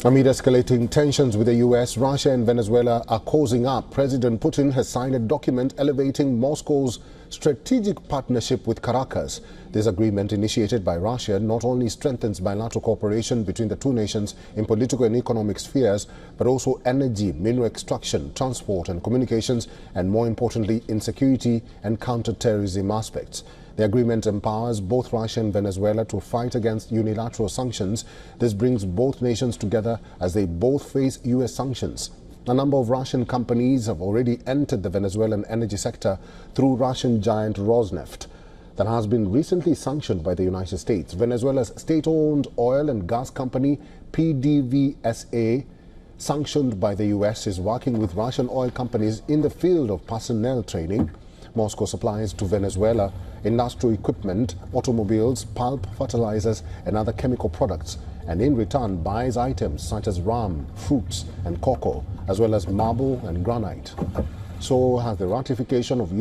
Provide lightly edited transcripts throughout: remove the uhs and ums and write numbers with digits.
Amid escalating tensions with the US, Russia and Venezuela are cozying up. President Putin has signed a document elevating Moscow's strategic partnership with Caracas. This agreement, initiated by Russia, not only strengthens bilateral cooperation between the two nations in political and economic spheres, but also energy, mineral extraction, transport and communications, and more importantly, in security and counter-terrorism aspects. The agreement empowers both Russia and Venezuela to fight against unilateral sanctions. This brings both nations together as they both face US sanctions. A number of Russian companies have already entered the Venezuelan energy sector through Russian giant Rosneft that has been recently sanctioned by the United States. Venezuela's state-owned oil and gas company PDVSA, sanctioned by the US, is working with Russian oil companies in the field of personnel training. Moscow supplies to Venezuela industrial equipment, automobiles, pulp, fertilizers and other chemical products, and in return buys items such as rum, fruits and cocoa, as well as marble and granite. So has the ratification of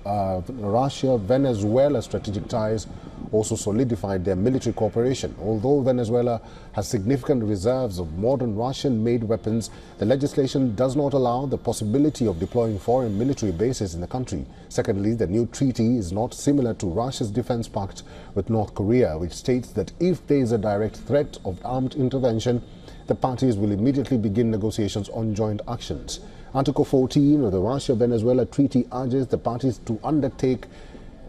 Russia-Venezuela strategic ties also solidified their military cooperation. Although Venezuela has significant reserves of modern Russian-made weapons, the legislation does not allow the possibility of deploying foreign military bases in the country. Secondly, the new treaty is not similar to Russia's defense pact with North Korea, which states that if there is a direct threat of armed intervention, the parties will immediately begin negotiations on joint actions. Article 14 of the Russia-Venezuela Treaty urges the parties to undertake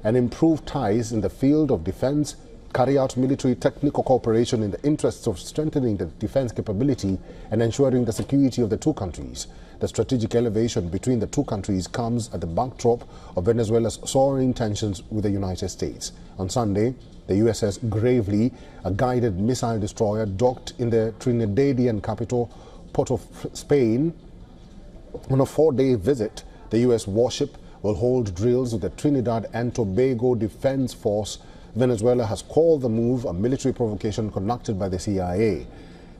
and improve ties in the field of defense, carry out military technical cooperation in the interests of strengthening the defense capability and ensuring the security of the two countries. The strategic elevation between the two countries comes at the backdrop of Venezuela's soaring tensions with the United States. On Sunday, the USS Gravely, a guided missile destroyer, docked in the Trinidadian capital, Port of Spain. On a 4-day visit, the U.S. warship will hold drills with the Trinidad and Tobago Defense Force. Venezuela has called the move a military provocation conducted by the CIA.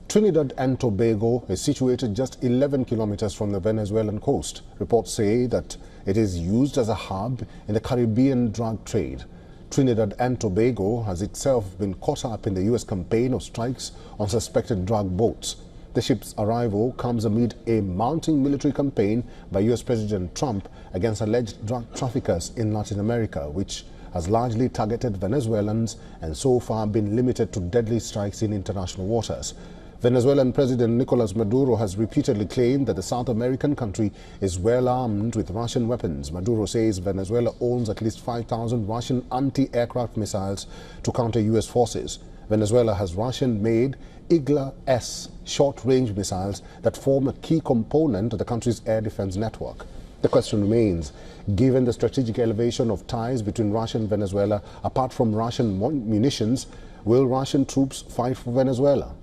Trinidad and Tobago is situated just 11 kilometers from the Venezuelan coast. Reports say that it is used as a hub in the Caribbean drug trade. Trinidad and Tobago has itself been caught up in the U.S. campaign of strikes on suspected drug boats. The ship's arrival comes amid a mounting military campaign by U.S. President Trump against alleged drug traffickers in Latin America, which has largely targeted Venezuelans and so far been limited to deadly strikes in international waters. Venezuelan President Nicolas Maduro has repeatedly claimed that the South American country is well armed with Russian weapons. Maduro says Venezuela owns at least 5,000 Russian anti-aircraft missiles to counter U.S. forces. Venezuela has Russian-made Igla-S short-range missiles that form a key component of the country's air defense network. The question remains, given the strategic elevation of ties between Russia and Venezuela, apart from Russian munitions, will Russian troops fight for Venezuela?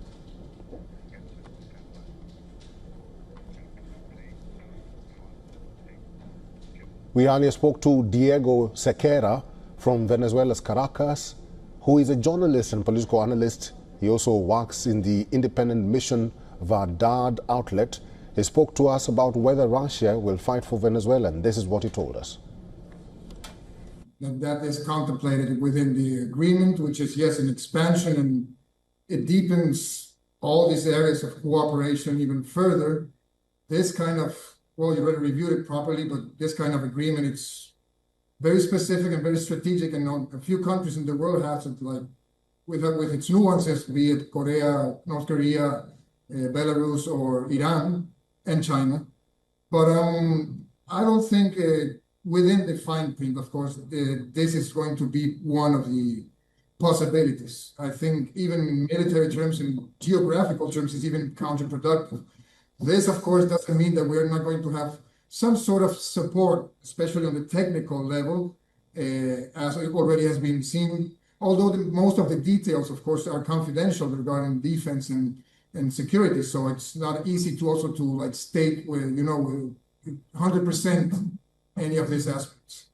We earlier spoke to Diego Sequeira from Venezuela's Caracas, who is a journalist and political analyst. He also works in the independent Mission Verdad outlet. He spoke to us about whether Russia will fight for Venezuela, and this is what he told us. That is contemplated within the agreement, which is, yes, an expansion, and it deepens all these areas of cooperation even further. This kind of, well, you already reviewed it properly, but this kind of agreement, it's very specific and very strategic, and a few countries in the world have it, like with its nuances, be it Korea, North Korea, Belarus, or Iran, and China. But I don't think within the fine print, of course, this is going to be one of the possibilities. I think even in military terms and geographical terms, it's even counterproductive. This, of course, doesn't mean that we're not going to have some sort of support, especially on the technical level, as it already has been seen, although most of the details, of course, are confidential regarding defense and security. So it's not easy to also to like state with, with 100% any of these aspects.